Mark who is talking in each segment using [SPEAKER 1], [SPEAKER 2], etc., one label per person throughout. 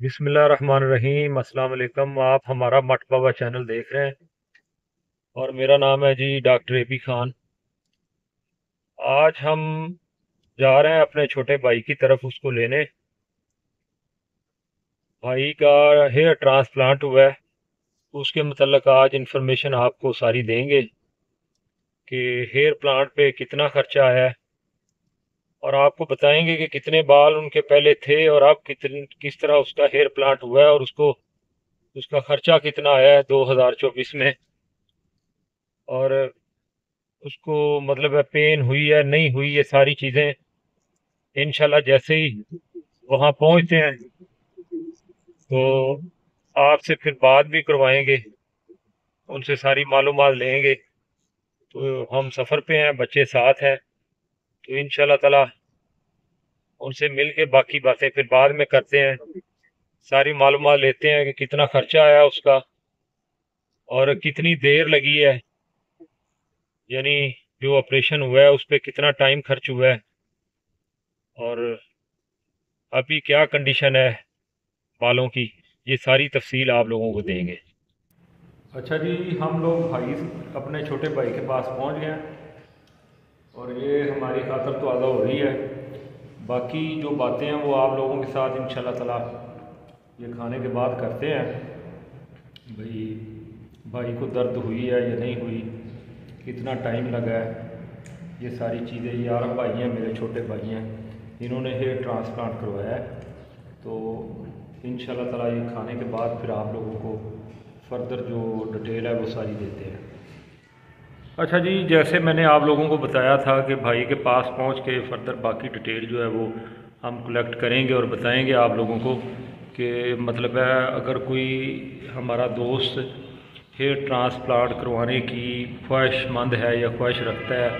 [SPEAKER 1] बिस्मिल्लाहिर्रहमानिर्रहीम। अस्सलाम वालेकुम। आप हमारा मट बाबा चैनल देख रहे हैं और मेरा नाम है जी डॉक्टर एबी खान। आज हम जा रहे हैं अपने छोटे भाई की तरफ उसको लेने। भाई का हेयर ट्रांसप्लांट हुआ है, उसके मतलब आज इंफॉर्मेशन आपको सारी देंगे कि हेयर प्लांट पे कितना खर्चा आया है, और आपको बताएंगे कि कितने बाल उनके पहले थे और अब किस तरह उसका हेयर प्लांट हुआ है, और उसको उसका खर्चा कितना आया है 2024 में, और उसको मतलब है पेन हुई है नहीं हुई, ये सारी चीज़ें इंशाल्लाह जैसे ही वहाँ पहुँचते हैं तो आपसे फिर बात भी करवाएंगे, उनसे सारी मालूमात लेंगे। तो हम सफ़र पे हैं, बच्चे साथ हैं, तो इंशाल्लाह ताला उनसे मिल के बाकी बातें फिर बाद में करते हैं। सारी मालूमात लेते हैं कि कितना खर्चा आया उसका और कितनी देर लगी है, यानी जो ऑपरेशन हुआ है उस पर कितना टाइम खर्च हुआ है, और अभी क्या कंडीशन है बालों की, ये सारी तफसील आप लोगों को देंगे। अच्छा जी, हम लोग भाई अपने छोटे भाई के पास पहुंच गए हैं और ये हमारी खातर तो आधा हो रही है। बाकी जो बातें हैं वो आप लोगों के साथ इंशाल्लाह ताला ये खाने के बाद करते हैं। भाई भाई को दर्द हुई है या नहीं हुई, कितना टाइम लगा है, ये सारी चीज़ें। ये यार भाई हैं, मेरे छोटे भाई हैं, इन्होंने हेयर ट्रांसप्लांट करवाया है। तो इंशाल्लाह ताला ये खाने के बाद फिर आप लोगों को फर्दर जो डिटेल है वो सारी देते हैं। अच्छा जी, जैसे मैंने आप लोगों को बताया था कि भाई के पास पहुंच के फर्दर बाकी डिटेल जो है वो हम कलेक्ट करेंगे और बताएंगे आप लोगों को कि मतलब है अगर कोई हमारा दोस्त हेयर ट्रांसप्लांट करवाने की ख्वाहिशमंद है या ख्वाहिश रखता है,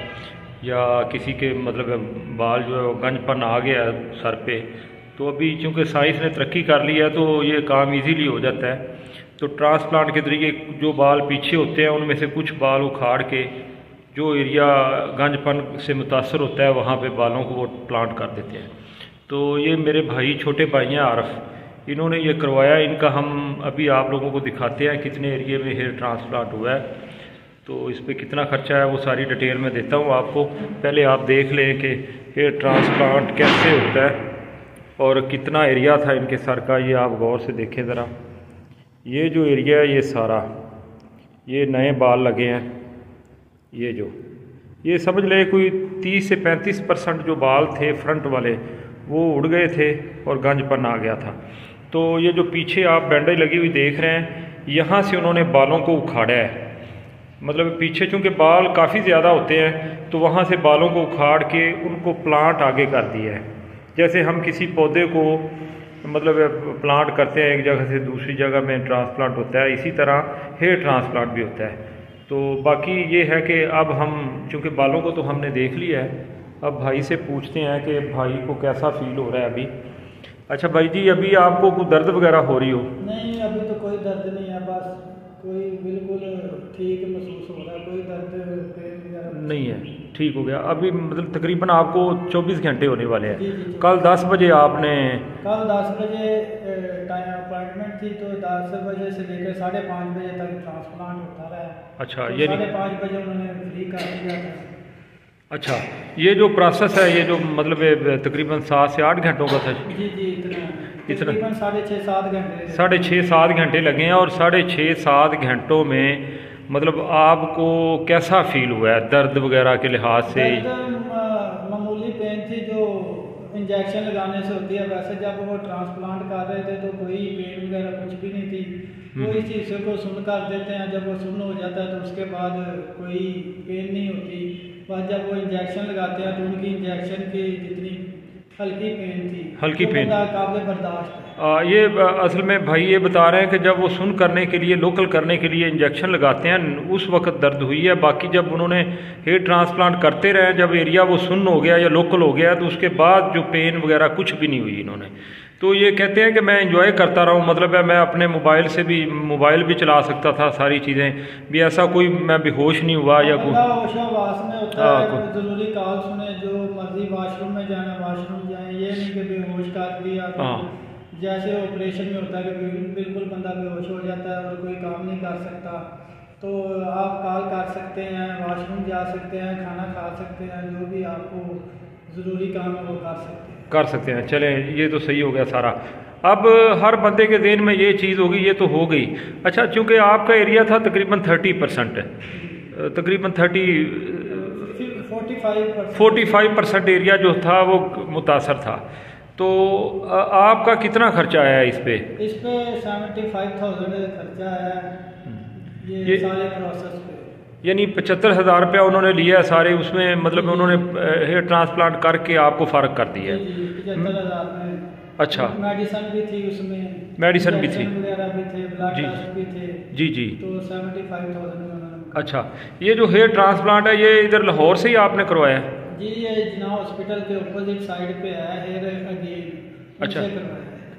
[SPEAKER 1] या किसी के मतलब है बाल जो है वो गंजपन आ गया है सर पे, तो अभी चूँकि साइंस ने तरक्की कर ली है तो ये काम इजीली हो जाता है। तो ट्रांसप्लांट के तरीके जो बाल पीछे होते हैं उनमें से कुछ बाल उखाड़ के जो एरिया गंजपन से मुतासर होता है वहाँ पे बालों को वो प्लांट कर देते हैं। तो ये मेरे भाई छोटे भाई हैं आरफ, इन्होंने ये करवाया। इनका हम अभी आप लोगों को दिखाते हैं कितने एरिए में हेयर ट्रांसप्लांट हुआ है, तो इस पर कितना खर्चा है वो सारी डिटेल में देता हूँ आपको। पहले आप देख लें कि हेयर ट्रांसप्लांट कैसे होता है और कितना एरिया था इनके सर का। ये आप गौर से देखें ज़रा, ये जो एरिया है ये सारा, ये नए बाल लगे हैं, ये समझ ले कोई 30 से 35% जो बाल थे फ्रंट वाले वो उड़ गए थे और गंजपन आ गया था। तो ये जो पीछे आप बैंडेज लगी हुई देख रहे हैं, यहाँ से उन्होंने बालों को उखाड़ा है। मतलब पीछे चूँकि बाल काफ़ी ज़्यादा होते हैं तो वहाँ से बालों को उखाड़ के उनको प्लांट आगे कर दिया है। जैसे हम किसी पौधे को मतलब प्लांट करते हैं एक जगह से दूसरी जगह में ट्रांसप्लांट होता है, इसी तरह हेयर ट्रांसप्लांट भी होता है। तो बाकी ये है कि अब हम चूँकि बालों को तो हमने देख लिया है, अब भाई से पूछते हैं कि भाई को कैसा फील हो रहा है अभी। अच्छा भाई जी, अभी आपको कोई दर्द वगैरह हो रही हो?
[SPEAKER 2] नहीं, अभी तो कोई दर्द नहीं है, बस कोई बिल्कुल ठीक महसूस हो रहा है, कोई दर्द पेन वगैरह कुछ
[SPEAKER 1] नहीं
[SPEAKER 2] नहीं
[SPEAKER 1] है,
[SPEAKER 2] है।
[SPEAKER 1] ठीक हो गया। अभी मतलब तकरीबन आपको 24 घंटे होने वाले
[SPEAKER 2] जी
[SPEAKER 1] हैं।
[SPEAKER 2] जी जी।
[SPEAKER 1] कल 10 बजे आपने?
[SPEAKER 2] कल 10 बजे टाइम अपॉइंटमेंट थी, तो 10 बजे से लेकर 5:30 बजे तक ट्रांसप्लांट होता रहा है।
[SPEAKER 1] अच्छा
[SPEAKER 2] तो
[SPEAKER 1] ये नहीं।
[SPEAKER 2] 5:30 बजे उन्होंने फ्री कर दिया था।
[SPEAKER 1] अच्छा, ये जो प्रोसेस है, ये जो मतलब तकरीबन 7 से 8 घंटों का था?
[SPEAKER 2] जी जी, इतना
[SPEAKER 1] इतना
[SPEAKER 2] तकरीबन 6.5-7 घंटे।
[SPEAKER 1] 6.5-7 घंटे लगे हैं, और 6.5-7 घंटों में मतलब आपको कैसा फील हुआ है दर्द वगैरह के लिहाज से?
[SPEAKER 2] दर्द मामूली पेन थी जो इंजेक्शन लगाने से होती है, वैसे जब वो ट्रांसप्लांट कर रहे थे तो कोई पेन वगैरह कुछ भी नहीं थी। वो इस चीज़ को सुन कर देते हैं, जब वो सुन हो जाता है तो उसके बाद कोई पेन नहीं होती। बस जब वो इंजेक्शन लगाते हैं तो उनकी इंजेक्शन की जितनी हल्की पेन थी,
[SPEAKER 1] हल्की
[SPEAKER 2] जो
[SPEAKER 1] पेन?
[SPEAKER 2] बंदा काबिल बर्दाश्त है।
[SPEAKER 1] ये असल में भाई ये बता रहे हैं कि जब वो सुन करने के लिए, लोकल करने के लिए इंजेक्शन लगाते हैं उस वक्त दर्द हुई है। बाकी जब उन्होंने हेयर ट्रांसप्लांट करते रहे, जब एरिया वो सुन हो गया या लोकल हो गया, तो उसके बाद जो पेन वगैरह कुछ भी नहीं हुई इन्होंने। तो ये कहते हैं कि मैं इंजॉय करता रहा हूँ, मतलब है मैं अपने मोबाइल भी चला सकता था, सारी चीज़ें भी, ऐसा कोई मैं बेहोश नहीं हुआ या कोई।
[SPEAKER 2] बंदा होशावास में होता
[SPEAKER 1] हाँ
[SPEAKER 2] है, कोई ज़रूरी कॉल सुने, जो मर्जी वॉशरूम में जाना वॉशरूम जाए, ये नहीं कि बेहोश कर दिया तो
[SPEAKER 1] हाँ
[SPEAKER 2] जैसे ऑपरेशन में होता है कि बिल्कुल बंदा बेहोश हो जाता है और कोई काम नहीं कर सकता, तो आप कॉल कर सकते हैं, वॉशरूम जा सकते हैं, खाना खा सकते हैं, जो भी आपको ज़रूरी काम है वो कर सकते हैं।
[SPEAKER 1] चलें, ये तो सही हो गया सारा। अब हर बंदे के ज़हन में ये चीज़ होगी, ये तो हो गई। अच्छा, चूँकि आपका एरिया था तकरीबन 30%, तकरीबन 45% एरिया जो था वो मुतासर था, तो आपका कितना खर्चा आया इस पे?
[SPEAKER 2] इस पे 75,000 खर्चा आया ये सारे प्रोसेस पे,
[SPEAKER 1] यानी 75,000 रुपया उन्होंने लिया सारे, उसमें मतलब उन्होंने हेयर ट्रांसप्लांट करके आपको फ़र्क कर दिया।
[SPEAKER 2] 75,000 में।
[SPEAKER 1] अच्छा,
[SPEAKER 2] मेडिसन भी थी उसमें,
[SPEAKER 1] मेडिसन भी थी
[SPEAKER 2] वगैरह भी थे, ब्लड टेस्ट भी थे।
[SPEAKER 1] जी जी।
[SPEAKER 2] तो 75,000 में उन्होंने।
[SPEAKER 1] अच्छा, ये जो हेयर ट्रांसप्लांट है ये इधर लाहौर से ही आपने करवाया है?
[SPEAKER 2] जी, ये जिना हॉस्पिटल के अपोजिट साइड पे है हेयर अगेन।
[SPEAKER 1] अच्छा,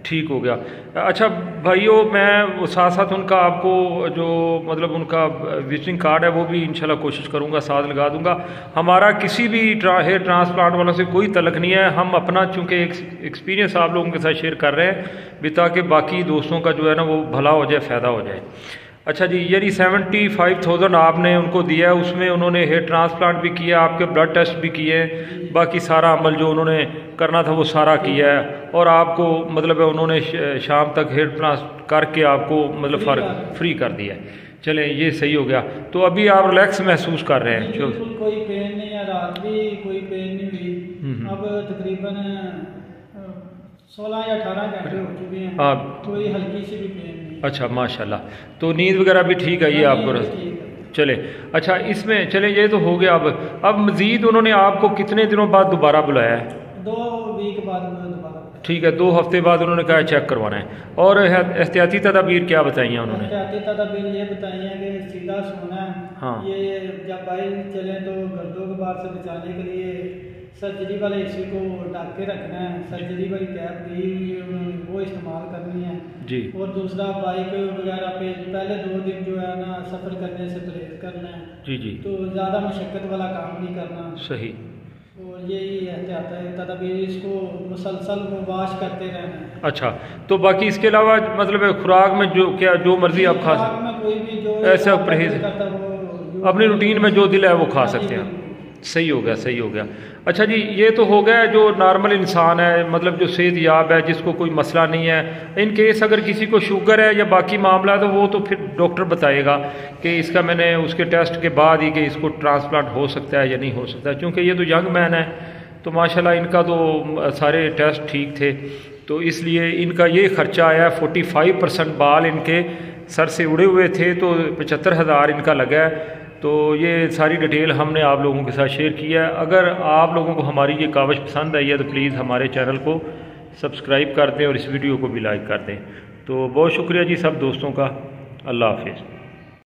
[SPEAKER 1] ठीक हो गया। अच्छा भाइयों, मैं साथ साथ उनका आपको जो मतलब उनका विजिटिंग कार्ड है वो भी इंशाल्लाह कोशिश करूंगा साथ लगा दूंगा। हमारा किसी भी हेयर ट्रांसप्लांट वालों से कोई तलक नहीं है, हम अपना चूँकि एक एक्सपीरियंस आप लोगों के साथ शेयर कर रहे हैं भी, ताकि बाकी दोस्तों का जो है ना वो भला हो जाए, फ़ायदा हो जाए। अच्छा जी, यानी 75,000 आपने उनको दिया है, उसमें उन्होंने हेयर ट्रांसप्लांट भी किया, आपके ब्लड टेस्ट भी किए, बाकी सारा अमल जो उन्होंने करना था वो सारा किया है, और आपको मतलब है उन्होंने शाम तक हेयर ट्रांसप्लांट करके आपको मतलब फ़र्क फ्री कर दिया है। चलें, ये सही हो गया। तो अभी आप रिलैक्स महसूस कर रहे हैं?
[SPEAKER 2] बिल्कुल कोई पेन नहीं है, रात भी कोई पेन नहीं हुई। अब तकरीबन 16 या 18 घंटे हो चुके हैं, कोई हल्की सी भी पेन नहीं।
[SPEAKER 1] अच्छा, माशाल्लाह। तो नींद वगैरह भी ठीक आई है आपको? चले, अच्छा इसमें चले, ये तो हो गया। अब मज़ीद उन्होंने आपको कितने दिनों बाद दोबारा बुलाया है?
[SPEAKER 2] 2 वीक बाद दोबारा।
[SPEAKER 1] ठीक है, 2 हफ्ते बाद उन्होंने कहा चेक करवाना है। और एहतियाती तदाबीर क्या बताई हैं उन्होंने?
[SPEAKER 2] एहतियाती तदाबीर ये बताई हैं कि सीधा सोना है। हाँ। ये जब बाइक चलें तो गर्दों गुबार से बचाने के लिए सर्जरी वाले हिस्से को ढक के रखना है, सर्जरी वाली कैप दी हुई वो इस्तेमाल करनी है जी। और दूसरा बाइक वगैरह पे पहले 2 दिन जो है ना सफ़र करने से परहेज करना है जी जी। तो ज़्यादा मशक्क़त वाला काम नहीं करना। सही। तो यही एहतियात है तदबीर, इसको मुसलसल वो वॉश करते रहना है। अच्छा, तो बाकी इसके अलावा मतलब खुराक में जो क्या जो मर्जी आप खा सकते हैं, कोई भी जो ऐसा परहेज अपनी रूटीन में जो दिल है वो खा सकते हैं। सही हो गया, सही हो गया। अच्छा जी, ये तो हो गया जो नॉर्मल इंसान है, मतलब जो सेहतयाब है, जिसको कोई मसला नहीं है। इन केस अगर किसी को शुगर है या बाकी मामला है तो वो तो फिर डॉक्टर बताएगा कि इसका मैंने उसके टेस्ट के बाद ही कि इसको ट्रांसप्लांट हो सकता है या नहीं हो सकता है। क्योंकि ये तो यंग मैन है तो माशाल्लाह इनका तो सारे टेस्ट ठीक थे, तो इसलिए इनका ये ख़र्चा आया। 45% बाल इनके सर से उड़े हुए थे, तो 75,000 इनका लगा है। तो ये सारी डिटेल हमने आप लोगों के साथ शेयर किया है। अगर आप लोगों को हमारी ये काविश पसंद आई है तो प्लीज़ हमारे चैनल को सब्सक्राइब कर दें और इस वीडियो को भी लाइक कर दें। तो बहुत शुक्रिया जी सब दोस्तों का। अल्लाह हाफिज़।